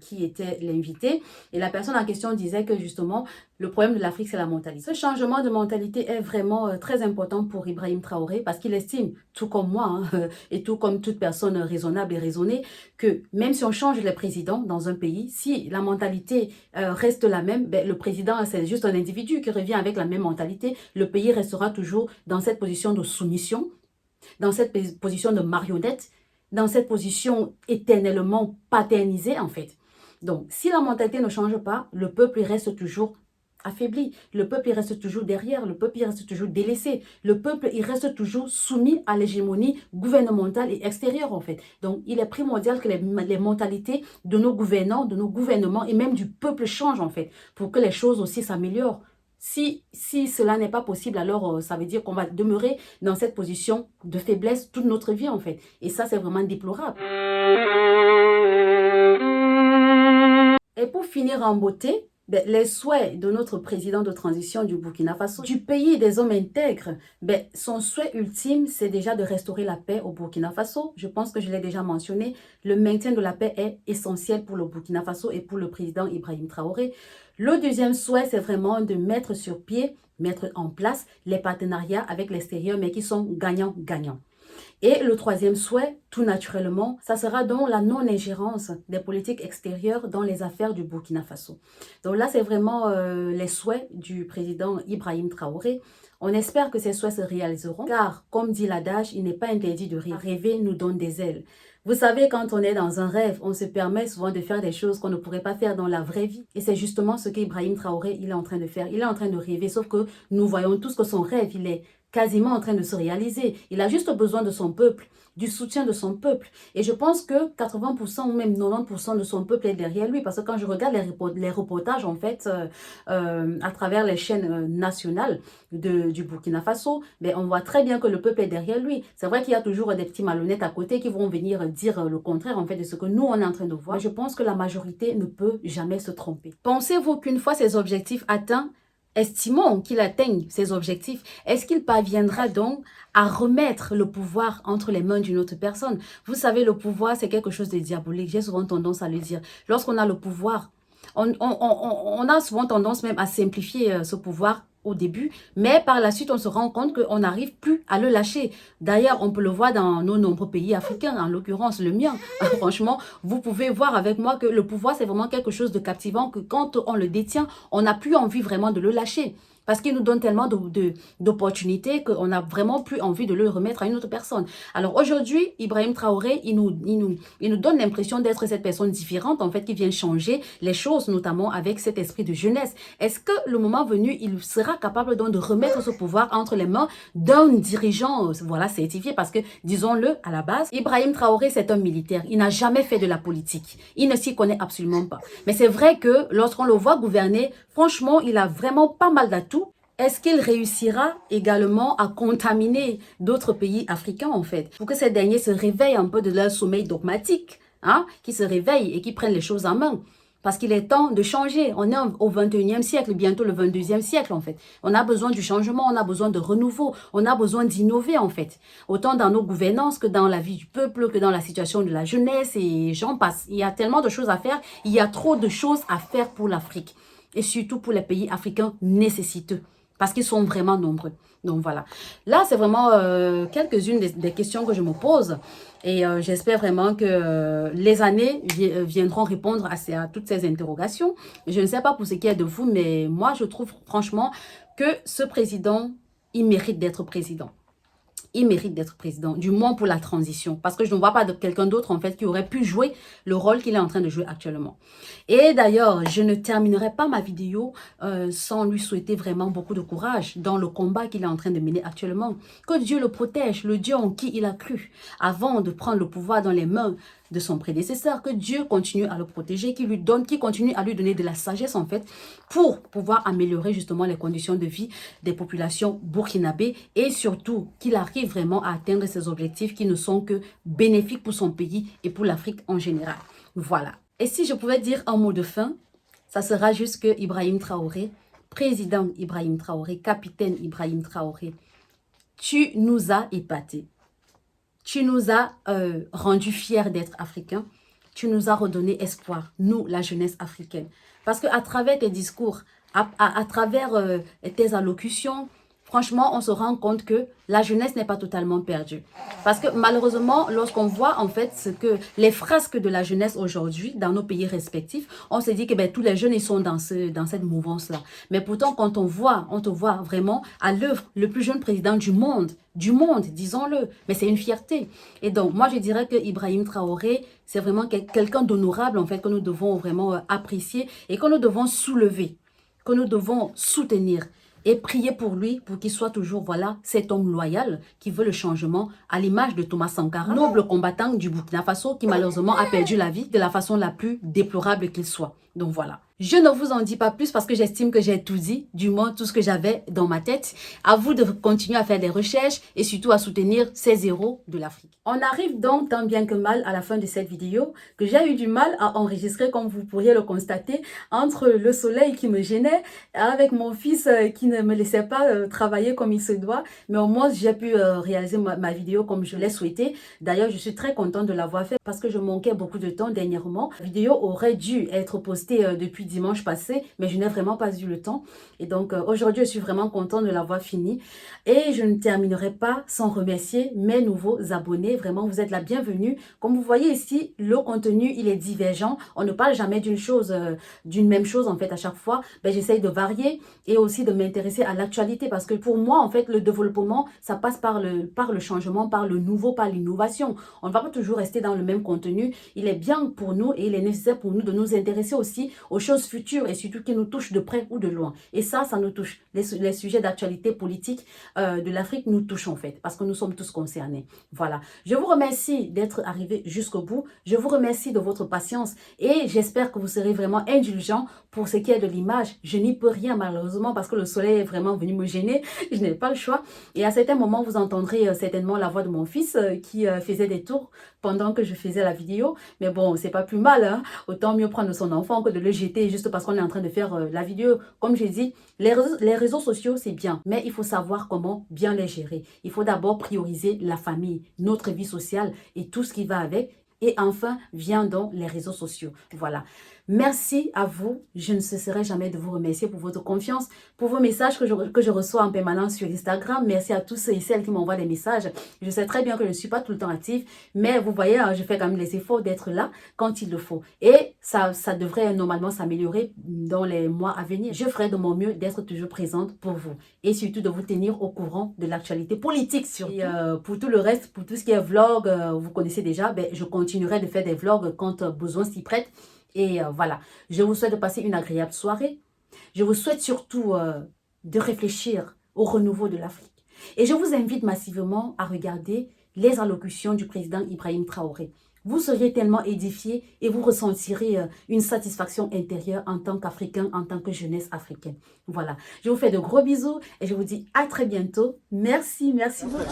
qui était l'invité. Et la personne en question disait que justement, le problème de l'Afrique, c'est la mentalité. Ce changement de mentalité est vraiment très important pour Ibrahim Traoré parce qu'il estime, tout comme moi, et tout comme toute personne raisonnable et raisonnée, que même si on change les présidents dans un pays, si la mentalité reste la même, ben, le président, c'est juste un individu qui revient avec la même mentalité. Le pays restera toujours dans cette position de soumission, dans cette position de marionnette, dans cette position éternellement paternisée en fait. Donc, si la mentalité ne change pas, le peuple reste toujours affaibli. Le peuple il reste toujours derrière. Le peuple il reste toujours délaissé. Le peuple il reste toujours soumis à l'hégémonie gouvernementale et extérieure en fait. Donc, il est primordial que les mentalités de nos gouvernants, de nos gouvernements et même du peuple changent en fait pour que les choses aussi s'améliorent. Si cela n'est pas possible, alors ça veut dire qu'on va demeurer dans cette position de faiblesse toute notre vie en fait. Et ça, c'est vraiment déplorable. Et pour finir en beauté, les souhaits de notre président de transition du Burkina Faso, du pays des hommes intègres, son souhait ultime, c'est déjà de restaurer la paix au Burkina Faso. Je pense que je l'ai déjà mentionné. Le maintien de la paix est essentiel pour le Burkina Faso et pour le président Ibrahim Traoré. Le deuxième souhait, c'est vraiment de mettre sur pied, mettre en place les partenariats avec l'extérieur, mais qui sont gagnants-gagnants. Et le troisième souhait, tout naturellement, ça sera donc la non-ingérence des politiques extérieures dans les affaires du Burkina Faso. Donc là, c'est vraiment les souhaits du président Ibrahim Traoré. On espère que ces souhaits se réaliseront, car, comme dit l'adage, il n'est pas interdit de rêver. Rêver nous donne des ailes. Vous savez, quand on est dans un rêve, on se permet souvent de faire des choses qu'on ne pourrait pas faire dans la vraie vie. Et c'est justement ce qu'Ibrahim Traoré, il est en train de faire. Il est en train de rêver, sauf que nous voyons tous que son rêve, il est quasiment en train de se réaliser. Il a juste besoin de son peuple, du soutien de son peuple. Et je pense que 80% ou même 90% de son peuple est derrière lui. Parce que quand je regarde les reportages, en fait, à travers les chaînes nationales du Burkina Faso, on voit très bien que le peuple est derrière lui. C'est vrai qu'il y a toujours des petits malhonnêtes à côté qui vont venir dire le contraire, en fait, de ce que nous, on est en train de voir. Mais je pense que la majorité ne peut jamais se tromper. Pensez-vous qu'une fois ces objectifs atteints, estimons qu'il atteigne ses objectifs, est-ce qu'il parviendra donc à remettre le pouvoir entre les mains d'une autre personne? Vous savez, le pouvoir, c'est quelque chose de diabolique. J'ai souvent tendance à le dire. Lorsqu'on a le pouvoir, on a souvent tendance même à simplifier ce pouvoir au début, mais par la suite, on se rend compte qu'on n'arrive plus à le lâcher. D'ailleurs, on peut le voir dans nos nombreux pays africains, en l'occurrence le mien. Franchement, vous pouvez voir avec moi que le pouvoir, c'est vraiment quelque chose de captivant, que quand on le détient, on n'a plus envie vraiment de le lâcher. Parce qu'il nous donne tellement d'opportunités qu'on n'a vraiment plus envie de le remettre à une autre personne. Alors aujourd'hui, Ibrahim Traoré, il nous donne l'impression d'être cette personne différente, en fait, qui vient changer les choses, notamment avec cet esprit de jeunesse. Est-ce que le moment venu, il sera capable donc de remettre ce pouvoir entre les mains d'un dirigeant, voilà, certifié? Parce que, disons-le, à la base, Ibrahim Traoré, c'est un militaire. Il n'a jamais fait de la politique. Il ne s'y connaît absolument pas. Mais c'est vrai que lorsqu'on le voit gouverner, franchement, il a vraiment pas mal d'atouts. Est-ce qu'il réussira également à contaminer d'autres pays africains en fait, pour que ces derniers se réveillent un peu de leur sommeil dogmatique, qui se réveillent et qui prennent les choses en main? Parce qu'il est temps de changer. On est au 21e siècle, bientôt le 22e siècle en fait. On a besoin du changement, on a besoin de renouveau, on a besoin d'innover en fait. Autant dans nos gouvernances que dans la vie du peuple, que dans la situation de la jeunesse et j'en passe. Il y a tellement de choses à faire, il y a trop de choses à faire pour l'Afrique. Et surtout pour les pays africains nécessiteux. Parce qu'ils sont vraiment nombreux. Donc voilà. Là, c'est vraiment quelques-unes des questions que je me pose. Et j'espère vraiment que les années viendront répondre à toutes ces interrogations. Je ne sais pas pour ce qui est de vous, mais moi, je trouve franchement que ce président, il mérite d'être président. Il mérite d'être président, du moins pour la transition. Parce que je ne vois pas de quelqu'un d'autre, en fait, qui aurait pu jouer le rôle qu'il est en train de jouer actuellement. Et d'ailleurs, je ne terminerai pas ma vidéo sans lui souhaiter vraiment beaucoup de courage dans le combat qu'il est en train de mener actuellement. Que Dieu le protège, le Dieu en qui il a cru, avant de prendre le pouvoir dans les mains de son prédécesseur, que Dieu continue à le protéger, qui continue à lui donner de la sagesse en fait, pour pouvoir améliorer justement les conditions de vie des populations burkinabées et surtout qu'il arrive vraiment à atteindre ses objectifs qui ne sont que bénéfiques pour son pays et pour l'Afrique en général. Voilà. Et si je pouvais dire un mot de fin, ça sera juste que Ibrahim Traoré, président Ibrahim Traoré, capitaine Ibrahim Traoré, tu nous as épatés. Tu nous as rendu fiers d'être africains. Tu nous as redonné espoir, nous, la jeunesse africaine. Parce qu'à travers tes discours, à travers tes allocutions, franchement, on se rend compte que la jeunesse n'est pas totalement perdue. Parce que malheureusement, lorsqu'on voit en fait les frasques de la jeunesse aujourd'hui dans nos pays respectifs, on se dit que tous les jeunes ils sont dans cette mouvance-là. Mais pourtant, quand on te voit vraiment à l'œuvre, le plus jeune président du monde, disons-le, mais c'est une fierté. Et donc, moi, je dirais que Ibrahim Traoré, c'est vraiment quelqu'un d'honorable en fait que nous devons vraiment apprécier et que nous devons soulever, que nous devons soutenir. Et prier pour lui, pour qu'il soit toujours, voilà, cet homme loyal qui veut le changement, à l'image de Thomas Sankara, noble combattant du Burkina Faso qui malheureusement a perdu la vie de la façon la plus déplorable qu'il soit. Donc voilà. Je ne vous en dis pas plus parce que j'estime que j'ai tout dit, du moins tout ce que j'avais dans ma tête. À vous de continuer à faire des recherches et surtout à soutenir ces héros de l'Afrique. On arrive donc tant bien que mal à la fin de cette vidéo que j'ai eu du mal à enregistrer, comme vous pourriez le constater, entre le soleil qui me gênait, avec mon fils qui ne me laissait pas travailler comme il se doit. Mais au moins, j'ai pu réaliser ma vidéo comme je l'ai souhaité. D'ailleurs, je suis très contente de l'avoir fait parce que je manquais beaucoup de temps dernièrement. La vidéo aurait dû être postée depuis dimanche passé, mais je n'ai vraiment pas eu le temps. Et donc, aujourd'hui, je suis vraiment contente de l'avoir fini. Et je ne terminerai pas sans remercier mes nouveaux abonnés. Vraiment, vous êtes la bienvenue. Comme vous voyez ici, le contenu, il est divergent. On ne parle jamais d'une même chose, en fait, à chaque fois. Ben, j'essaye de varier et aussi de m'intéresser à l'actualité parce que pour moi, en fait, le développement, ça passe par le changement, par le nouveau, par l'innovation. On ne va pas toujours rester dans le même contenu. Il est bien pour nous et il est nécessaire pour nous de nous intéresser aussi aux choses futures et surtout qui nous touchent de près ou de loin. Et ça nous touche. Les sujets d'actualité politique de l'Afrique nous touchent en fait parce que nous sommes tous concernés. Voilà. Je vous remercie d'être arrivé jusqu'au bout. Je vous remercie de votre patience et j'espère que vous serez vraiment indulgents pour ce qui est de l'image. Je n'y peux rien malheureusement parce que le soleil est vraiment venu me gêner. Je n'ai pas le choix. Et à certains moments, vous entendrez certainement la voix de mon fils qui faisait des tours pendant que je faisais la vidéo. Mais bon, c'est pas plus mal. Hein? Autant mieux prendre son enfant que de le jeter juste parce qu'on est en train de faire la vidéo. Comme j'ai dit, les réseaux sociaux, c'est bien. Mais il faut savoir comment bien les gérer. Il faut d'abord prioriser la famille, notre vie sociale et tout ce qui va avec. Et enfin, vient donc les réseaux sociaux. Voilà. Merci à vous. Je ne cesserai jamais de vous remercier pour votre confiance, pour vos messages que je reçois en permanence sur Instagram. Merci à tous ceux et celles qui m'envoient des messages. Je sais très bien que je ne suis pas tout le temps active, mais vous voyez, je fais quand même les efforts d'être là quand il le faut. Et ça devrait normalement s'améliorer dans les mois à venir. Je ferai de mon mieux d'être toujours présente pour vous et surtout de vous tenir au courant de l'actualité politique surtout. Et pour tout le reste, pour tout ce qui est vlog, vous connaissez déjà, ben, je continuerai de faire des vlogs quand besoin s'y prête. Et voilà, je vous souhaite de passer une agréable soirée. Je vous souhaite surtout de réfléchir au renouveau de l'Afrique. Et je vous invite massivement à regarder les allocutions du président Ibrahim Traoré. Vous serez tellement édifiés et vous ressentirez une satisfaction intérieure en tant qu'Africain, en tant que jeunesse africaine. Voilà, je vous fais de gros bisous et je vous dis à très bientôt. Merci, merci beaucoup.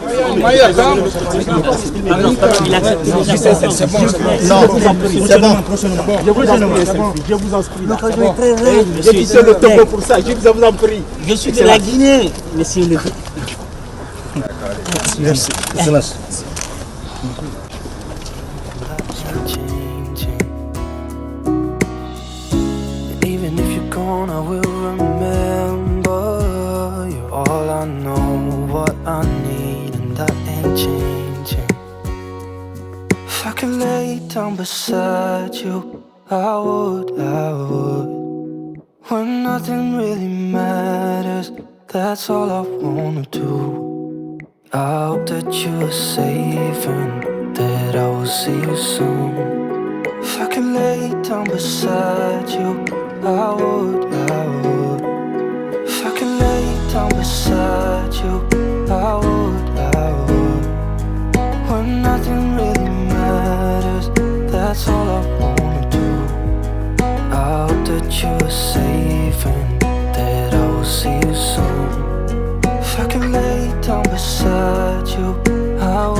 Je suis de la Guinée, monsieur le... Merci. Merci. I will remember you're all I know, what I need, and that ain't changing. If I could lay down beside you, I would. When nothing really matters, that's all I wanna do. I hope that you are safe and that I will see you soon. If I could lay down beside you, I would. If I could lay down beside you, I would. When nothing really matters, that's all I wanna do. I hope that you are safe and that I will see you soon. If I could lay down beside you, I would.